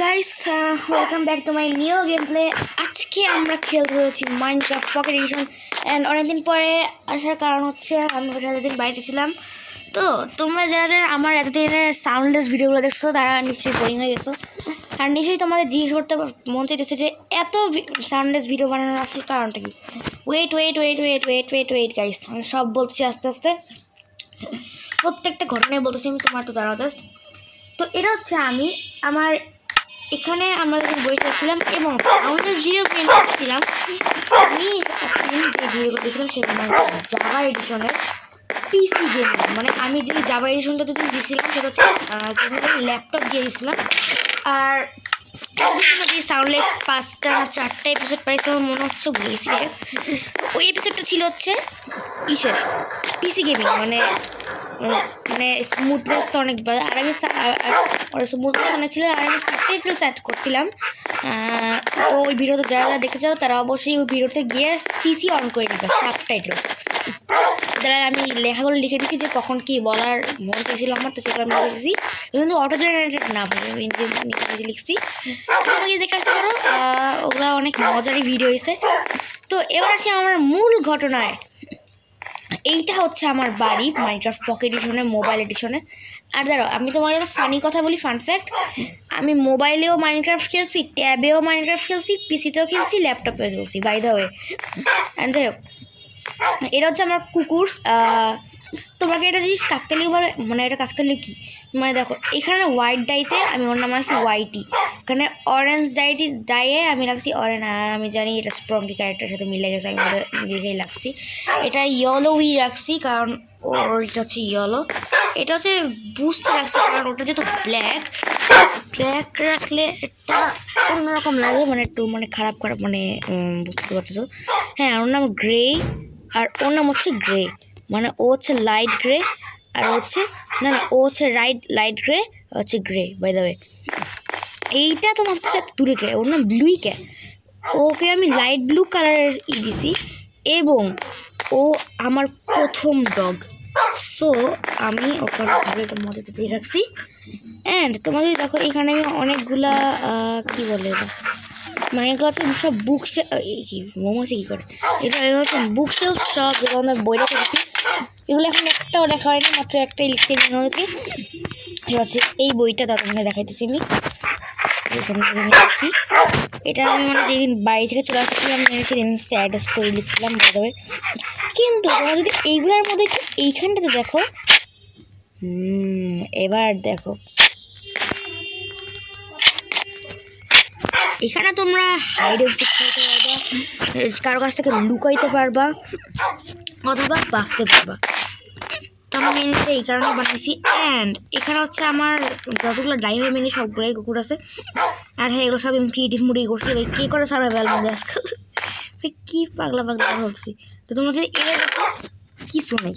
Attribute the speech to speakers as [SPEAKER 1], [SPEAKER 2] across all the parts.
[SPEAKER 1] Guys welcome back to my new game play. আজকে আমরা খেলতে হচ্ছি মাইনক্রাফট পকেট এডিশন। অ্যান্ড অনেকদিন পরে আসার কারণ হচ্ছে আমি এতদিন বাড়িতে ছিলাম। তো তোমরা যারা যারা আমার এতদিনের সাউন্ডলেস ভিডিওগুলো দেখছো তারা নিশ্চয়ই বোরিং হয়ে গেছো, আর নিশ্চয়ই তোমাদের জিজ্ঞেস করতে মন চাইতেছে যে এত সাউন্ডলেস ভিডিও বানানোর আসল কারণটা কি। Wait wait wait wait wait wait wait guys, আমি সব বলছি আস্তে আস্তে, প্রত্যেকটা ঘটনায় বলতেছি আমি। তোমার একটু দাঁড়াও জাস্ট। তো এটা হচ্ছে আমি আমার এখানে আমরা যখন বই করছিলাম এবং সাউন্ডের ভিডিও প্রিন্ট করছিলাম, আমি যে ভিডিও করেছিলাম সেটা আমার জাভা এডিশনের পিসি গেম। মানে আমি যে জাভা এডিশনটা যখন দিয়েছিলাম সেটা হচ্ছে ল্যাপটপ দিয়ে দিয়েছিলাম। আর যে সাউন্ডলেস 5টা না 4টা এপিসোড পাইছে আমার মনে হচ্ছে ভুলে গেছি। ওই এপিসোডটা ছিল হচ্ছে ইসের পিসি গেমিং, মানে স্মুথনেস তো অনেক ভালো। আর আমি স্মুথনেস অনেক ছিল, আর আমি সাবটাইটেল সেট করছিলাম। তো ওই ভিডিওতে যারা যারা দেখতে চাও তারা অবশ্যই ওই ভিডিওতে গিয়ে সিসি অন করে নেবে, সাবটাইটেলস দ্বারা আমি লেখাগুলো লিখে দিয়েছি যে কখন কী বলার মন চাইছিল আমার, তো সেটা আমি লিখে দিয়েছি। কিন্তু অটো জেনারেটেড না ভাই, আমি নিজে লিখছি, তোমাকে দেখে আসতে পারো। ওগুলো অনেক মজারই ভিডিও হয়েছে। তো এবার আসি আমার মূল ঘটনায়। এইটা হচ্ছে আমার বাড়ি মাইনক্রাফট পকেট এডিশনে, মোবাইল এডিশনে। আর দাঁড়াও, আমি তোমার একটা ফানি কথা বলি, ফান ফ্যাক্ট। আমি মোবাইলেও মাইনক্রাফট খেলছি, ট্যাবেও মাইনক্রাফট খেলছি, পিসিতেও খেলছি, ল্যাপটপেও খেলছি, বাই দ্য ওয়ে। অ্যান্ড যাই হোক, এটা হচ্ছে আমার কুকুর। তোমাকে এটা জিনিস কাকতালিও মানে এটা কাকতালিও কি, মানে দেখো এখানে হোয়াইট ডাইতে আমি ওর নাম রাখছি ওয়াইটি, এখানে অরেঞ্জ ডাইয়ে আমি রাখছি অরেঞ্জ। আমি জানি এটা স্প্রঙ্কি ক্যারেক্টারের সাথে মিলে গেছে, আমি ওটা লিখেই রাখছি। এটা ইয়েলোই রাখছি কারণ ওর এটা হচ্ছে ইয়েলো। এটা হচ্ছে বুস্ট রাখছি কারণ ওটা যেহেতু ব্ল্যাক রাখলে এটা অন্যরকম লাগে, মানে একটু মানে খারাপ মানে বুঝতে পারছো। হ্যাঁ, ওর নাম গ্রে, আর ওর নাম হচ্ছে গ্রে, মানে ও হচ্ছে লাইট গ্রে, আর হচ্ছে না ও হচ্ছে লাইট গ্রে, হচ্ছে গ্রে, বাই দ্য ওয়ে। এইটা তো ভাবতেছে দূরে কে, ওর নাম ব্লুই কে। ওকে আমি লাইট ব্লু কালারের দিছি, এবং ও আমার প্রথম ডগ। সো আমি ওকে ভালো একটা মজাতে দিয়ে রাখছি। অ্যান্ড তোমার যদি দেখো এখানে আমি অনেকগুলা কী বলে এটা, মানে এগুলো হচ্ছে সব বুক কি মোমোসে কী করে, এগুলো হচ্ছে বুক শেলফ সব, যেগুলো আমরা বই রেখে দিচ্ছি। এগুলো এখন একটাও দেখা হয়নি, মাত্র একটাই লিখতে মনে হচ্ছে এই বইটা তোমাকে দেখাইতেছি আমি। এটা আমি মানে যেদিন বাড়ি থেকে চলে আসছিলাম সেদিন স্যাড স্টোরি লিখছিলাম ভাবে। কিন্তু তোমরা যদি এইগুলোর মধ্যে এইখানটাতে দেখো, এবার দেখো এখানে তোমরা হাইড এন্ড সিক করতে পারবা, কারো কাছ থেকে লুকাইতে পারবা, অথবা বাঁচতে পারবা। তো আমি মেনলি এই কারণে বানাইছি। অ্যান্ড এখানে হচ্ছে আমার যতগুলো ড্রাইভার মেনলি সবগুলোই কুকুর আছে। আর হ্যাঁ, এগুলো সব আমি ক্রিয়েটিভ মুডেই করছি ভাই, কে করে সার্ভাইভাল মধ্যে আজকাল ভাই, কী পাগলা ভাবছি। তো তোমরা যদি এর দেখো কিছু নেই,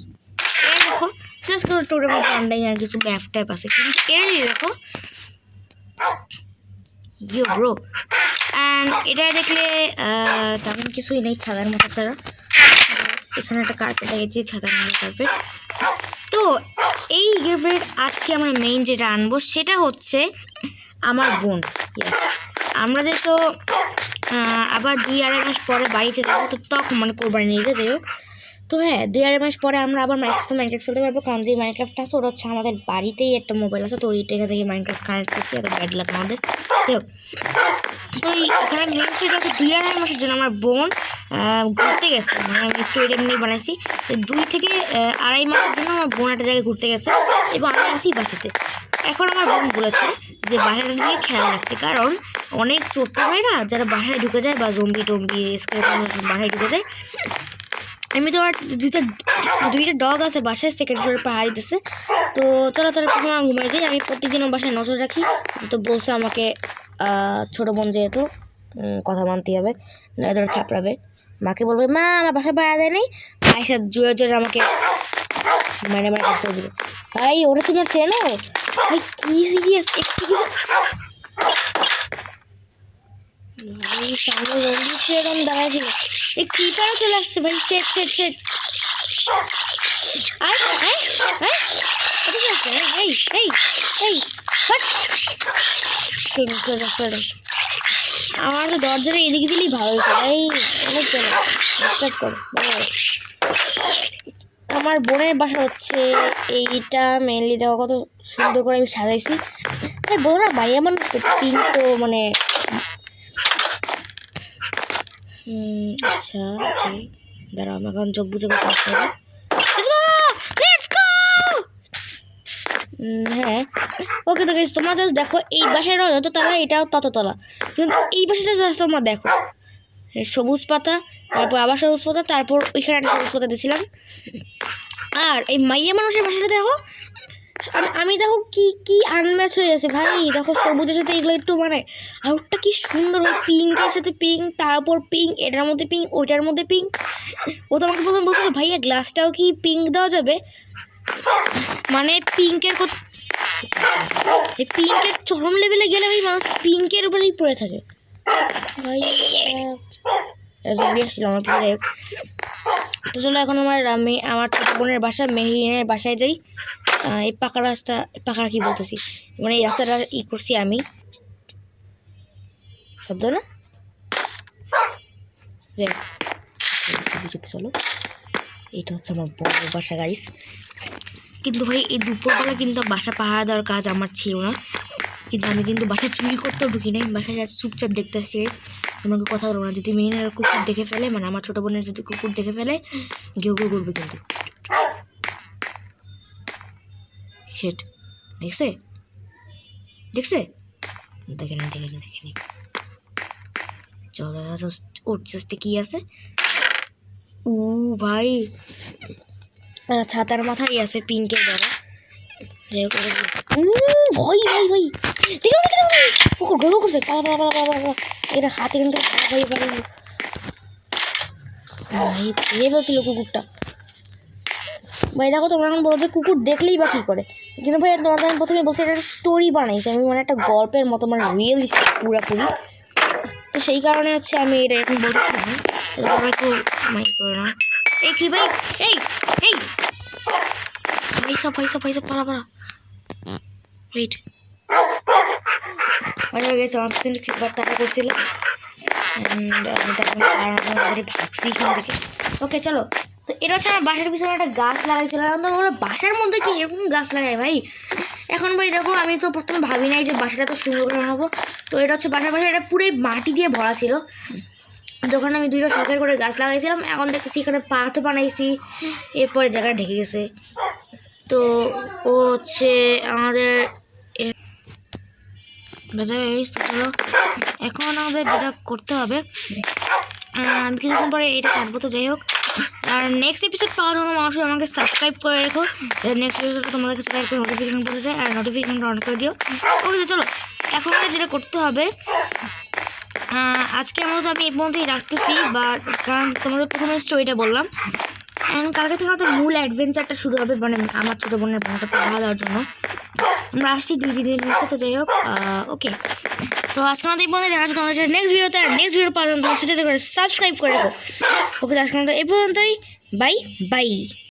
[SPEAKER 1] এর দেখো জাস্ট টোটাল অনলাইন আর কিছু ম্যাপ টাইপ আছে, কিন্তু এর দেখো ইয়ো ব্রো। অ্যান্ড এটা দেখলে তেমন কিছুই নেই ছাদার মতো ছাড়া। এখানে একটা কার্পেট লাগিয়েছি, ছাদার মতো কার্পেট। তো এই গেমের আজকে আমরা মেইন যেটা আনবো সেটা হচ্ছে আমার বোন। আমরা যেহেতু আবার 2-2.5 মাস পরে বাড়িতে যাবো, তো তখন মানে কোরবানি নিয়ে যাই হোক। তো হ্যাঁ, 2-2.5 মাস পরে আমরা আবার মাইনক্রাফট খেলতে পারবো, কারণ যে মাইনক্রাফট আছে ওটা হচ্ছে আমাদের বাড়িতেই একটা মোবাইল আছে, তো ওইটা থেকে মাইনক্রাফট কানেক্ট করছি, এত ব্যাড লাগ আমাদের। যাই হোক, তো এখানে মেন সেটা হচ্ছে 2-2.5 মাসের জন্য আমার বোন ঘুরতে গেছে, মানে আমি স্টোরিটা নিয়ে বানাইছি। তো 2 থেকে 2.5 মাসের জন্য আমার বোন একটা জায়গায় ঘুরতে গেছে এবং আমি আসি বাসাতে। এখন আমার বোন বলেছে যে বাইরে গিয়ে খেয়াল রাখতে, কারণ অনেক ছোট্ট হয় না যারা বাসায় ঢুকে যায়, বা জম্বি বাসায় ঢুকে যায়। এমনি তো আমার দুইটা ডগ আছে বাসায়, সেকেন্ড ফ্লোরে পাহাড় দিতেছে। তো চলো ঘুমাই যাই। আমি প্রত্যেকদিন বাসায় নজর রাখি, তো বলছে আমাকে ছোটো বোন যেহেতু কথা মানতেই হবে, না ধরে থাপড়াবে। মাকে বলবে মা আমার বাসায় পাড়া দেয় নেই, আয়সা জোরে আমাকে মানে করে দিবে। ভাই ওরা তোমার চেনো ভাই, কি সিরিয়াস একটু কিছু সামনে এরকম দাঁড়াইছিল, এই ক্রিপারও চলে আসছে ভাই। শেট আমার তো দরজাটা এদিকে দিলেই ভালো হতো। এই অনেক জন স্টার্ট করো। আমার বোনের বাসা হচ্ছে এইটা মেনলি। দেখো কত সুন্দর করে আমি সাজাইছি। এই বলো না ভাইয়া মানুষ তো পিঙ্ক তো মানে আচ্ছা ওকে দাঁড়াও আমি এখন চোখ বুঝে করতে হবে। হ্যাঁ ওকে তো গাইস তোমরা জাস্ট দেখো এই বাসাটা যত তলা এটাও তত তলা, কিন্তু এই বাসাটা জাস্ট তোমরা দেখো সবুজ পাতা, তারপর আবার সবুজ পাতা, তারপর ওইখানে একটা সবুজ পাতা দিয়েছিলাম। আর এই মাইয়া মানুষের বাসাটা দেখো, আমি দেখো কি কি আনম্যাচ হয়ে আছে ভাই। দেখো সবুজের সাথে এগুলো একটু মানে আউটটা কি সুন্দর হয়, পিঙ্কের সাথে পিঙ্ক, তারপর পিঙ্ক, এটার মধ্যে পিঙ্ক, ওইটার মধ্যে পিঙ্ক। ও তো আমাকে প্রথম বলছিল ভাইয়া গ্লাসটাও কি পিঙ্ক দেওয়া যাবে, মানে পিঙ্কের এই পিঙ্কের চরম লেভেলে গেলে ভাই মানুষ পিঙ্কের উপরেই পড়ে থাকে ভাই। তো চলো এখন আমি আমার ছোট বোনের বাসা মেহরিনের বাসায় যাই। এই পাকা রাস্তা, পাকা কি বলতেছি মানে এই রাস্তাটা করছি আমি, শব্দ না চলো। এটা হচ্ছে আমার বড় বাসা গাইস। কিন্তু ভাই এই দুপুরবেলা কিন্তু বাসা পাহারা দেওয়ার কাজ আমার ছিল না, কিন্তু আমি কিন্তু বাসা চুরি করতেও ঢুকি নাই। বাসায় যা চুপচাপ দেখতে আসছি। তোমাকে কথা বলবো না, যদি মেয়ের কুকুর দেখে ফেলে, মানে আমার ছোটো বোনের যদি কুকুর দেখে ফেলে ঘেউ ঘেউ করবে কিন্তু। সেট দেখছে দেখছে দেখেনি দেখেনি দেখেনি। চল দাদা ওর চেষ্টা কি আছে। ও ভাই ছাতার মাথায় আছে পিঙ্কের দ্বারা। ভাই ভাই ভাই কুকুর ঘেউ করছে, এটা হাতে কিন্তু ভাই বলছিল কুকুরটা। ভাই দেখো তোমরা এখন বলো যে কুকুর দেখলেই বা কী করে, কিন্তু ভাই তোমাদের আমি প্রথমে বলছি এটা একটা স্টোরি বানাইছি আমি, মানে একটা গল্পের মতো, মানে রিয়েলিস্টিক পুরাপুরি। তো সেই কারণে হচ্ছে আমি এটা এখন বলতেছিলাম, তোমরা একটু মাইন্ড করো না। এই কি ভাই এই এই পয়সা পালা ওয়েট মজা গেছে। আমার কিন্তু টাকা করছিল আমি তখন ভাগছি এখান থেকে। ওকে চলো, তো এটা হচ্ছে আমার বাসার পিছনে একটা গাছ লাগাইছিলাম। আমরা বাসার মধ্যে কি এরকম গাছ লাগাই ভাই। এখন ভাই দেখো আমি তো প্রথমে ভাবি নাই যে বাসাটা তো সুন্দর করে বানাবো। তো এটা হচ্ছে বাসার পাশে এটা পুরোই মাটি দিয়ে ভরা ছিল। যখন আমি দুইটা শখের করে গাছ লাগাইছিলাম, এখন দেখতেছি এখানে পাথ বানাইছি, এরপরে জায়গাটা ঢেকে গেছে। তো ও হচ্ছে আমাদের চলো এখন আমাদের যেটা করতে হবে, আমি কিছুক্ষণ পরে এটা কাটবো। তো যাই হোক, আর নেক্সট এপিসোড পাওয়ার জন্য মানুষের আমাকে সাবস্ক্রাইব করে রেখো, নেক্সট এপিসোড তোমাদের কাছে তারপরে নোটিফিকেশন পৌঁছে যায়, আর নোটিফিকেশনটা অন করে দিও। ওকে তো চলো এখন যেটা করতে হবে, আজকে আমাদের আমি এই পর্যন্তই রাখতেছি। কারণ তোমাদের প্রথমে স্টোরিটা বললাম, অ্যান্ড কালকে থেকে আমাদের মূল অ্যাডভেঞ্চারটা শুরু হবে, মানে আমার ছোটো বোনের বানাটা পাহারা দেওয়ার জন্য আমরা আসছি 2-3 দিন হচ্ছে। তো যাই হোক ওকে, তো আজকে আমাদের এই পর্যন্ত দেখা যাচ্ছে তোমাদের সাথে নেক্সট ভিডিওতে। আর নেক্সট ভিডিও পাওয়ার জন্য তোমার সাথে করে সাবস্ক্রাইব করে রেখো। ওকে আজকে আমাদের এই পর্যন্তই, বাই বাই।